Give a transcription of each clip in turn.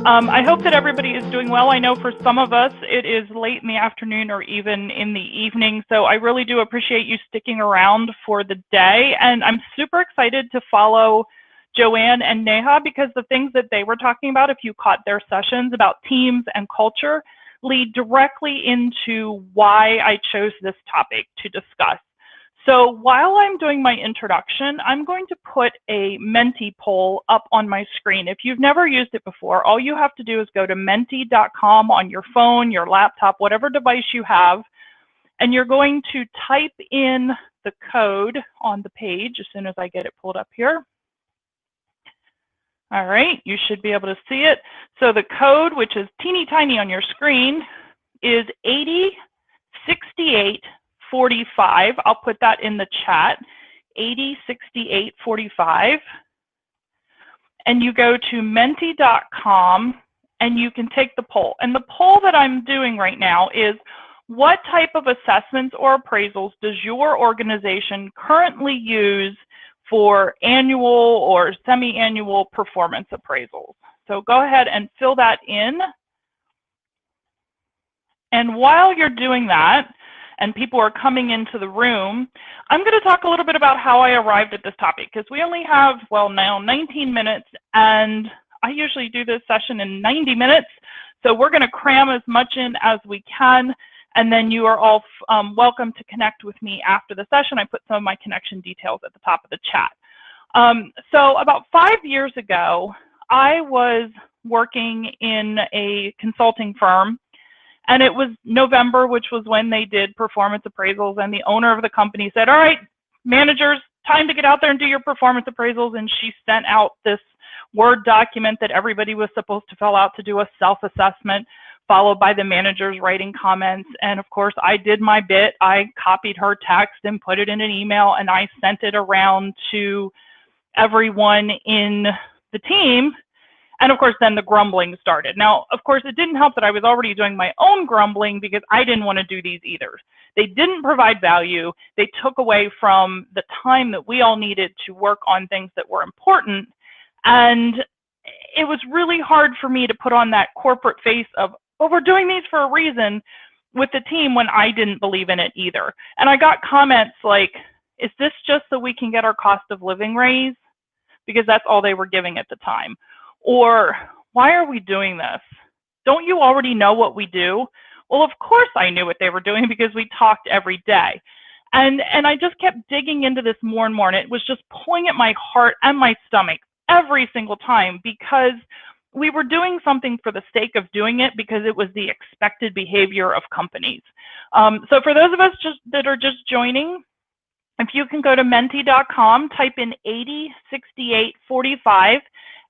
I hope that everybody is doing well. I know for some of us it is late in the afternoon or even in the evening, so I really do appreciate you sticking around for the day. And I'm super excited to follow Joanne and Neha because the things that they were talking about, if you caught their sessions about teams and culture, lead directly into why I chose this topic to discuss. So while I'm doing my introduction, I'm going to put a Menti poll up on my screen. If you've never used it before, all you have to do is go to menti.com on your phone, your laptop, whatever device you have, and you're going to type in the code on the page as soon as I get it pulled up here. All right, you should be able to see it. So the code, which is teeny tiny on your screen, is 806845. I'll put that in the chat, 806845. And you go to menti.com and you can take the poll. And the poll that I'm doing right now is, what type of assessments or appraisals does your organization currently use for annual or semi-annual performance appraisals? So go ahead and fill that in. And while you're doing that, and people are coming into the room, I'm going to talk a little bit about how I arrived at this topic, because we only have, well, now 19 minutes, and I usually do this session in 90 minutes. So we're going to cram as much in as we can, and then you are all welcome to connect with me after the session. I put some of my connection details at the top of the chat. So about 5 years ago, I was working in a consulting firm, and it was November, which was when they did performance appraisals, and the owner of the company said, all right, managers, time to get out there and do your performance appraisals. And she sent out this Word document that everybody was supposed to fill out to do a self-assessment, followed by the managers writing comments. And of course, I did my bit. I copied her text and put it in an email, and I sent it around to everyone in the team. And of course, then the grumbling started. Now, of course, it didn't help that I was already doing my own grumbling, because I didn't want to do these either. They didn't provide value. They took away from the time that we all needed to work on things that were important. And it was really hard for me to put on that corporate face of, well, we're doing these for a reason, with the team, when I didn't believe in it either. And I got comments like, is this just so we can get our cost of living raised? Because that's all they were giving at the time. Or, why are we doing this? Don't you already know what we do? Well, of course I knew what they were doing, because we talked every day. And I just kept digging into this more and more, and it was just pulling at my heart and my stomach every single time, because we were doing something for the sake of doing it, because it was the expected behavior of companies. So for those of us that are just joining, if you can go to menti.com, type in 806845,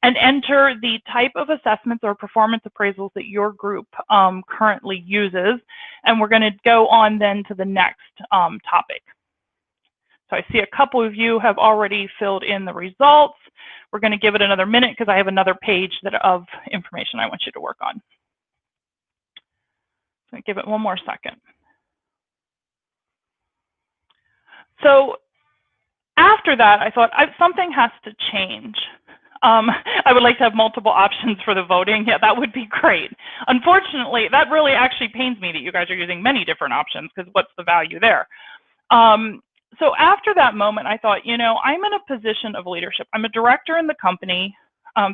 and enter the type of assessments or performance appraisals that your group currently uses. And we're going to go on then to the next topic. So I see a couple of you have already filled in the results. We're going to give it another minute, because I have another page of information I want you to work on. So give it one more second. So after that, I thought something has to change. I would like to have multiple options for the voting. Yeah, that would be great. Unfortunately, that really actually pains me that you guys are using many different options, because what's the value there? So after that moment, I thought, you know, I'm in a position of leadership. I'm a director in the company.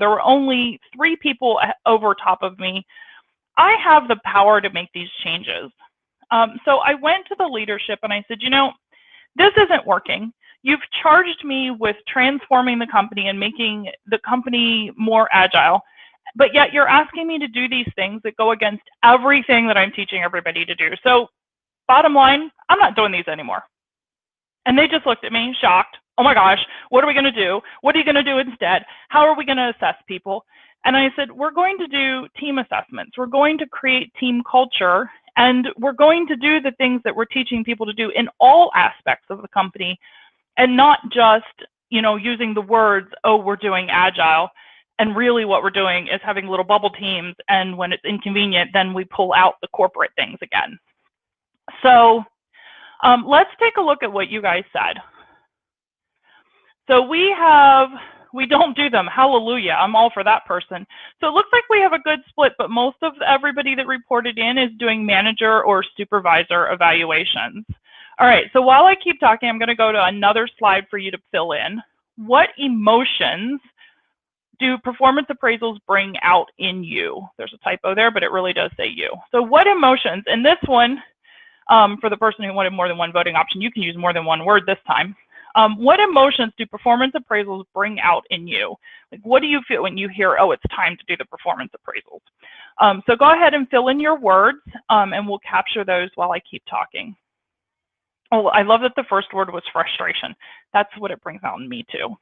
There were only 3 people over top of me. I have the power to make these changes. So I went to the leadership and I said, you know, this isn't working. You've charged me with transforming the company and making the company more agile, but yet you're asking me to do these things that go against everything that I'm teaching everybody to do. So bottom line, I'm not doing these anymore. And they just looked at me shocked. Oh my gosh, what are we going to do? What are you going to do instead? How are we going to assess people? And I said, we're going to do team assessments. We're going to create team culture, and we're going to do the things that we're teaching people to do in all aspects of the company, and not just, you know, using the words, oh, we're doing agile. And really what we're doing is having little bubble teams, and when it's inconvenient, then we pull out the corporate things again. So let's take a look at what you guys said. So we have we don't do them. Hallelujah. I'm all for that person. So it looks like we have a good split, but most of everybody that reported in is doing manager or supervisor evaluations. All right, so while I keep talking, I'm going to go to another slide for you to fill in. What emotions do performance appraisals bring out in you? There's a typo there, but it really does say you. So what emotions, and this one, for the person who wanted more than one voting option, you can use more than one word this time. What emotions do performance appraisals bring out in you? Like, what do you feel when you hear, oh, it's time to do the performance appraisals? So go ahead and fill in your words, and we'll capture those while I keep talking. Oh, I love that the first word was frustration. That's what it brings out in me too.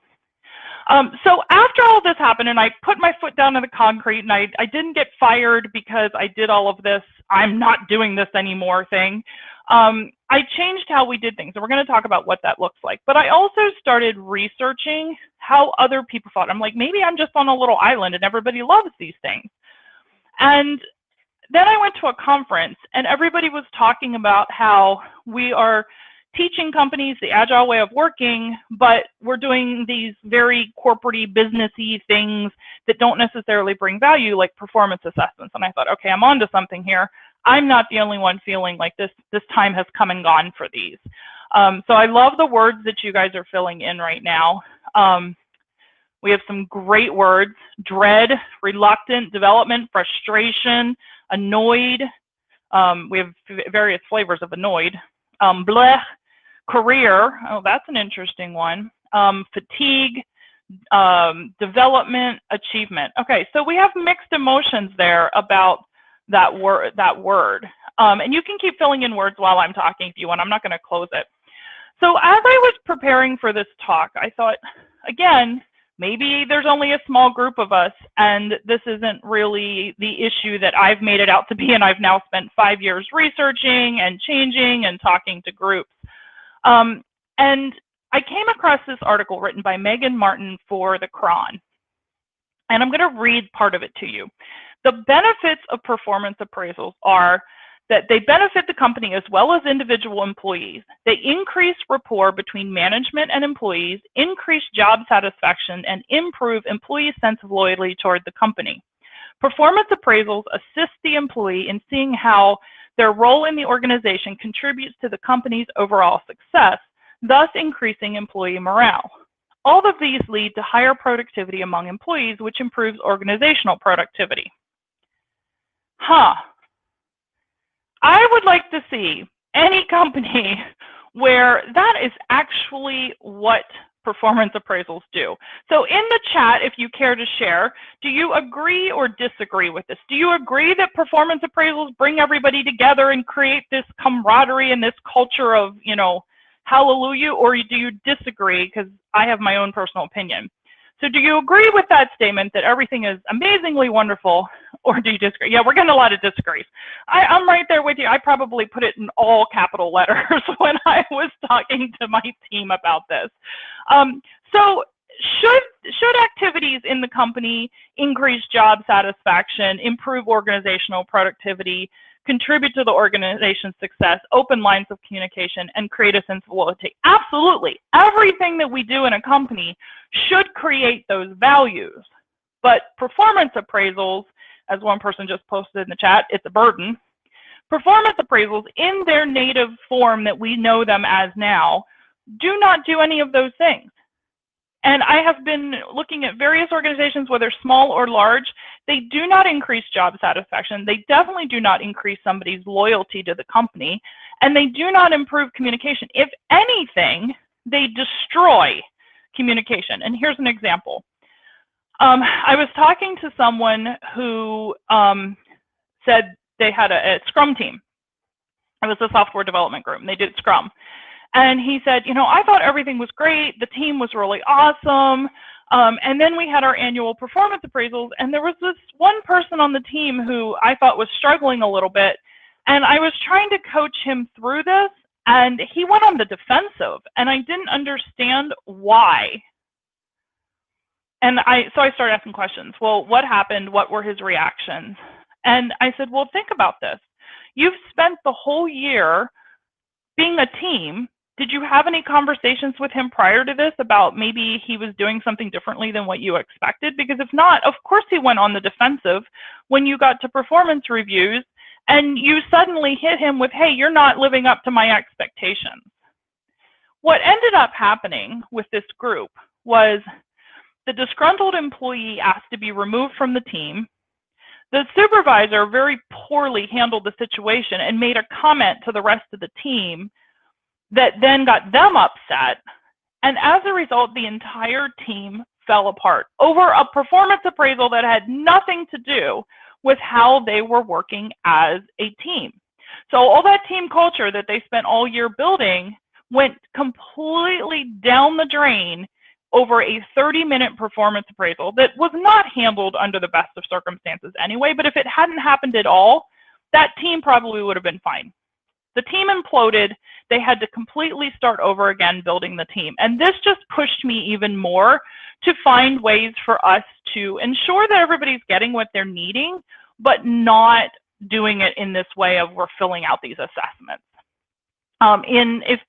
So after all this happened and I put my foot down in the concrete and I didn't get fired because I did all of this, I'm not doing this anymore thing, I changed how we did things. And we're going to talk about what that looks like. But I also started researching how other people thought. I'm like, maybe I'm just on a little island and everybody loves these things. And then I went to a conference and everybody was talking about how we are teaching companies the agile way of working, but we're doing these very corporate-y, business-y things that don't necessarily bring value, like performance assessments. And I thought, okay, I'm onto something here. I'm not the only one feeling like this time has come and gone for these. So I love the words that you guys are filling in right now. We have some great words: dread, reluctant, development, frustration, annoyed. We have various flavors of annoyed. Blech, career. Oh, that's an interesting one. Fatigue, development, achievement. Okay, so we have mixed emotions there about that word. And you can keep filling in words while I'm talking if you want. I'm not going to close it. So as I was preparing for this talk, I thought, again, maybe there's only a small group of us, and this isn't really the issue that I've made it out to be, and I've now spent 5 years researching and changing and talking to groups. And I came across this article written by Megan Martin for the Cron, and I'm going to read part of it to you. The benefits of performance appraisals are that they benefit the company as well as individual employees. They increase rapport between management and employees, increase job satisfaction, and improve employees' sense of loyalty toward the company. Performance appraisals assist the employee in seeing how their role in the organization contributes to the company's overall success, thus increasing employee morale. All of these lead to higher productivity among employees, which improves organizational productivity. I would like to see any company where that is actually what performance appraisals do. So in the chat, if you care to share, do you agree or disagree with this? Do you agree that performance appraisals bring everybody together and create this camaraderie and this culture of, you know, hallelujah, or do you disagree? Because I have my own personal opinion. So do you agree with that statement that everything is amazingly wonderful, or do you disagree? Yeah, we're getting a lot of disagrees. I'm right there with you. I probably put it in all capital letters when I was talking to my team about this. So should activities in the company increase job satisfaction, improve organizational productivity, contribute to the organization's success, open lines of communication, and create a sense of loyalty? Absolutely. Everything that we do in a company should create those values. But performance appraisals, as one person just posted in the chat, it's a burden. Performance appraisals in their native form that we know them as now do not do any of those things. And I have been looking at various organizations, whether small or large. They do not increase job satisfaction. They definitely do not increase somebody's loyalty to the company. And they do not improve communication. If anything, they destroy communication. And here's an example. I was talking to someone who said they had a Scrum team. It was a software development group, and they did Scrum. And he said, you know, I thought everything was great. The team was really awesome. And then we had our annual performance appraisals, and there was this one person on the team who I thought was struggling a little bit. And I was trying to coach him through this, and he went on the defensive, and I didn't understand why. And so I started asking questions. Well, what happened? What were his reactions? And I said, well, think about this. You've spent the whole year being a team, Did you have any conversations with him prior to this about maybe he was doing something differently than what you expected? Because if not, of course he went on the defensive when you got to performance reviews and you suddenly hit him with, hey, you're not living up to my expectations. What ended up happening with this group was the disgruntled employee asked to be removed from the team. The supervisor very poorly handled the situation and made a comment to the rest of the team that then got them upset. And as a result, the entire team fell apart over a performance appraisal that had nothing to do with how they were working as a team. So all that team culture that they spent all year building went completely down the drain over a 30-minute performance appraisal that was not handled under the best of circumstances anyway, but if it hadn't happened at all, that team probably would have been fine. The team imploded. They had to completely start over again building the team. And this just pushed me even more to find ways for us to ensure that everybody's getting what they're needing, but not doing it in this way of we're filling out these assessments.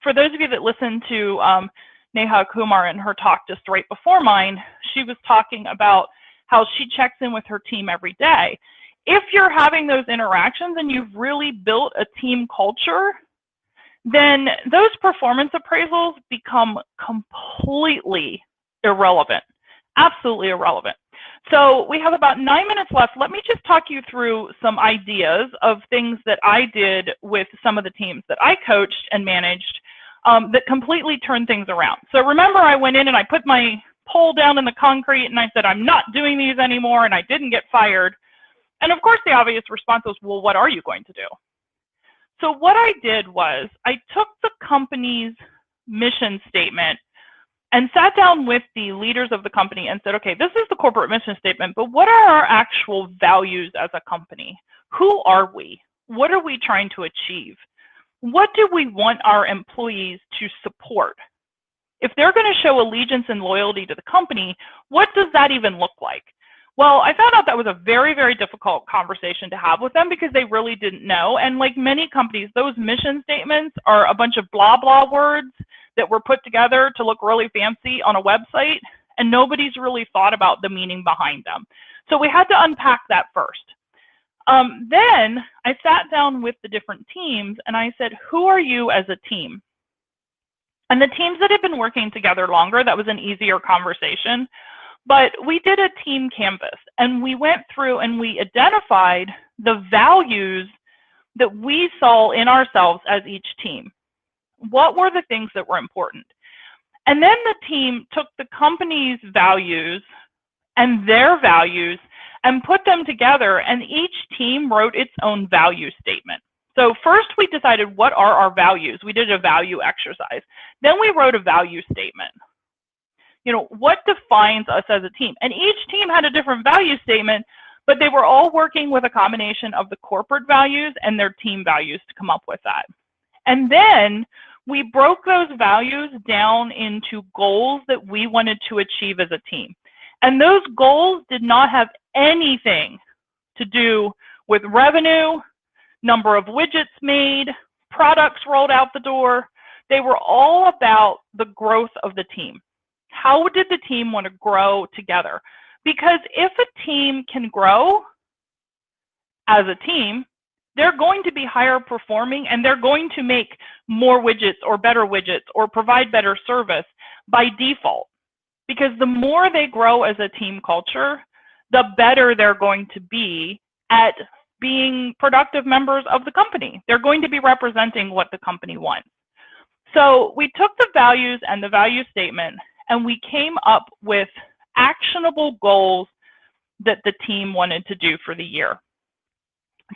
For those of you that listened to Neha Kumar in her talk just right before mine, she was talking about how she checks in with her team every day. If you're having those interactions and you've really built a team culture, then those performance appraisals become completely irrelevant, absolutely irrelevant. So we have about 9 minutes left. Let me just talk you through some ideas of things that I did with some of the teams that I coached and managed that completely turned things around. So remember, I went in and I put my pole down in the concrete and I said, I'm not doing these anymore, and I didn't get fired. And of course, the obvious response was, well, what are you going to do? So what I did was I took the company's mission statement and sat down with the leaders of the company and said, okay, this is the corporate mission statement, but what are our actual values as a company? Who are we? What are we trying to achieve? What do we want our employees to support? If they're going to show allegiance and loyalty to the company, what does that even look like? Well, I found out that was a very, very difficult conversation to have with them because they really didn't know. And like many companies, those mission statements are a bunch of blah, blah words that were put together to look really fancy on a website, and nobody's really thought about the meaning behind them. So we had to unpack that first. Then I sat down with the different teams and I said, who are you as a team? And the teams that had been working together longer, that was an easier conversation. But we did a team canvas and we went through and we identified the values that we saw in ourselves as each team. What were the things that were important? And then the team took the company's values and their values and put them together, and each team wrote its own value statement. So first we decided what are our values. We did a value exercise. Then we wrote a value statement. You know, what defines us as a team? And each team had a different value statement, but they were all working with a combination of the corporate values and their team values to come up with that. And then we broke those values down into goals that we wanted to achieve as a team. And those goals did not have anything to do with revenue, number of widgets made, products rolled out the door. They were all about the growth of the team. How did the team want to grow together? Because if a team can grow as a team, they're going to be higher performing and they're going to make more widgets or provide better service by default. Because the more they grow as a team culture, the better they're going to be at being productive members of the company. They're going to be representing what the company wants. So we took the values and the value statement and we came up with actionable goals that the team wanted to do for the year.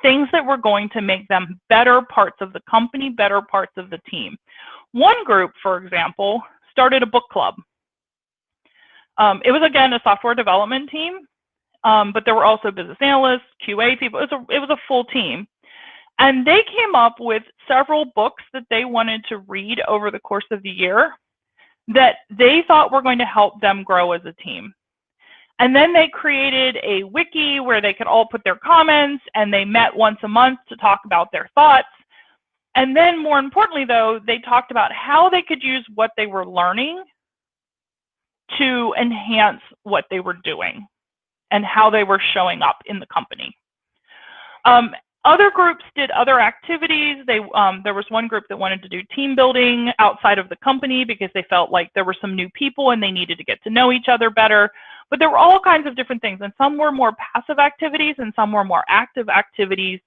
Things that were going to make them better parts of the company, better parts of the team. One group, for example, started a book club. It was, again, a software development team, but there were also business analysts, QA people. It was a full team. And they came up with several books that they wanted to read over the course of the year that they thought were going to help them grow as a team. And then they created a wiki where they could all put their comments, and they met once a month to talk about their thoughts. And then more importantly, though, they talked about how they could use what they were learning to enhance what they were doing and how they were showing up in the company. Other groups did other activities. There was one group that wanted to do team building outside of the company because they felt like there were some new people and they needed to get to know each other better. But there were all kinds of different things, and some were more passive activities and some were more active activities.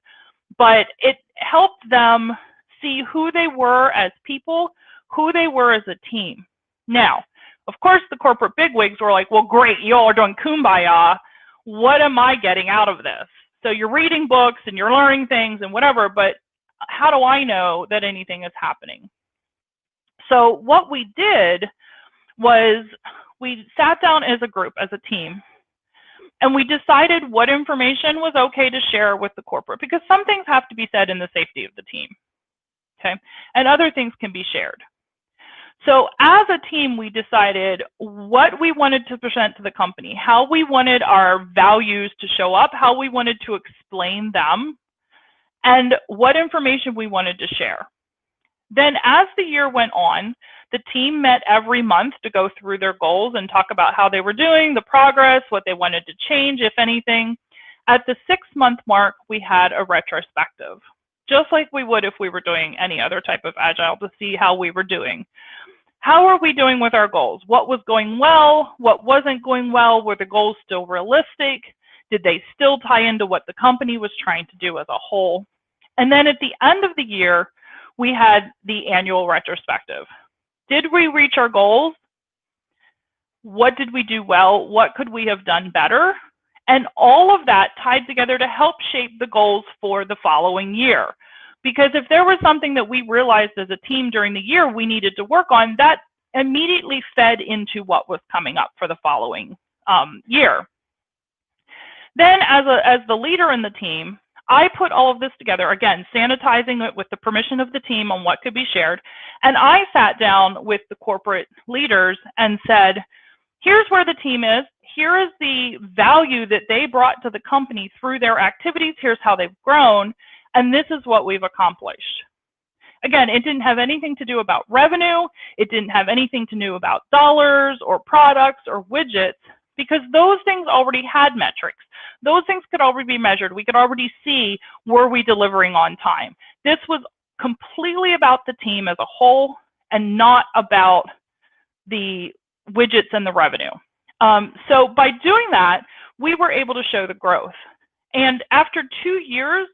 But it helped them see who they were as people, who they were as a team. Now, of course, the corporate bigwigs were like, well, great, you all are doing kumbaya. What am I getting out of this? So you're reading books and you're learning things and whatever, but how do I know that anything is happening? So what we did was we sat down as a group, as a team, and we decided what information was okay to share with the corporate, because some things have to be said in the safety of the team, okay? And other things can be shared. So as a team, we decided what we wanted to present to the company, how we wanted our values to show up, how we wanted to explain them, and what information we wanted to share. Then as the year went on, the team met every month to go through their goals and talk about how they were doing, the progress, what they wanted to change, if anything. At the 6-month mark, we had a retrospective, just like we would if we were doing any other type of Agile, to see how we were doing. How are we doing with our goals? What was going well? What wasn't going well? Were the goals still realistic? Did they still tie into what the company was trying to do as a whole? And then at the end of the year, we had the annual retrospective. Did we reach our goals? What did we do well? What could we have done better? And all of that tied together to help shape the goals for the following year. Because if there was something that we realized as a team during the year we needed to work on, that immediately fed into what was coming up for the following year. Then as the leader in the team, I put all of this together, again, sanitizing it with the permission of the team on what could be shared. And I sat down with the corporate leaders and said, here's where the team is. Here is the value that they brought to the company through their activities. Here's how they've grown. And this is what we've accomplished. Again, it didn't have anything to do about revenue. It didn't have anything to do about dollars or products or widgets, because those things already had metrics. Those things could already be measured. We could already see, were we delivering on time? This was completely about the team as a whole and not about the widgets and the revenue. So by doing that, we were able to show the growth. And after 2 years,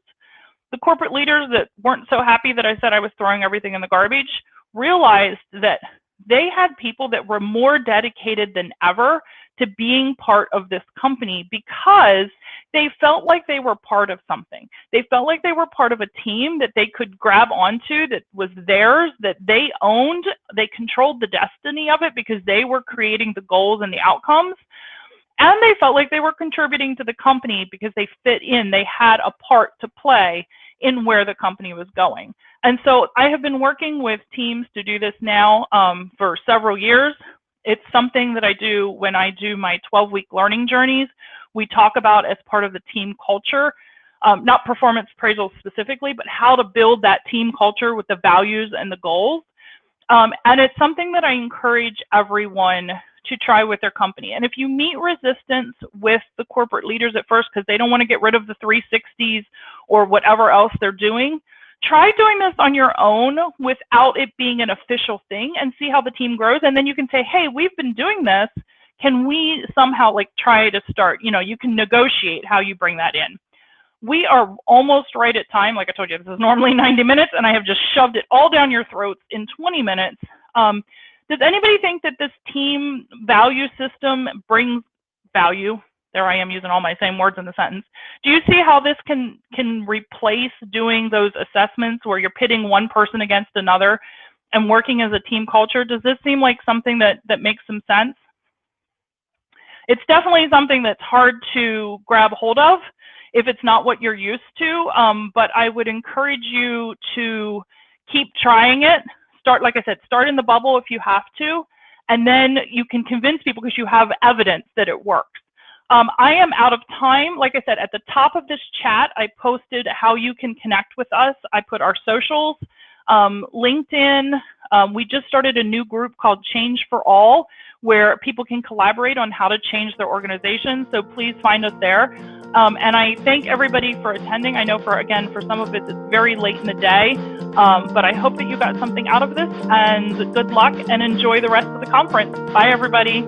the corporate leaders that weren't so happy that I said I was throwing everything in the garbage realized that they had people that were more dedicated than ever to being part of this company, because they felt like they were part of something. They felt like they were part of a team that they could grab onto, that was theirs, that they owned. They controlled the destiny of it because they were creating the goals and the outcomes. And they felt like they were contributing to the company because they fit in. They had a part to play in where the company was going. And so I have been working with teams to do this now for several years. It's something that I do when I do my 12-week learning journeys. We talk about as part of the team culture, not performance appraisals specifically, but how to build that team culture with the values and the goals. And it's something that I encourage everyone to try with their company. And if you meet resistance with the corporate leaders at first because they don't want to get rid of the 360s or whatever else they're doing, try doing this on your own without it being an official thing and see how the team grows. And then you can say, hey, we've been doing this. Can we somehow like try to start, you can negotiate how you bring that in. We are almost right at time. Like I told you, this is normally 90 minutes and I have just shoved it all down your throats in 20 minutes. Does anybody think that this team value system brings value? There I am using all my same words in the sentence. Do you see how this can replace doing those assessments where you're pitting one person against another and working as a team culture? Does this seem like something that makes some sense? It's definitely something that's hard to grab hold of if it's not what you're used to, but I would encourage you to keep trying it. Start, like I said, start in the bubble if you have to, and then you can convince people because you have evidence that it works. I am out of time. Like I said, at the top of this chat, I posted how you can connect with us. I put our socials. LinkedIn, we just started a new group called Change for All, where people can collaborate on how to change their organization. So please find us there. And I thank everybody for attending. I know for some of it, it's very late in the day, but I hope that you got something out of this, and good luck and enjoy the rest of the conference. Bye, everybody.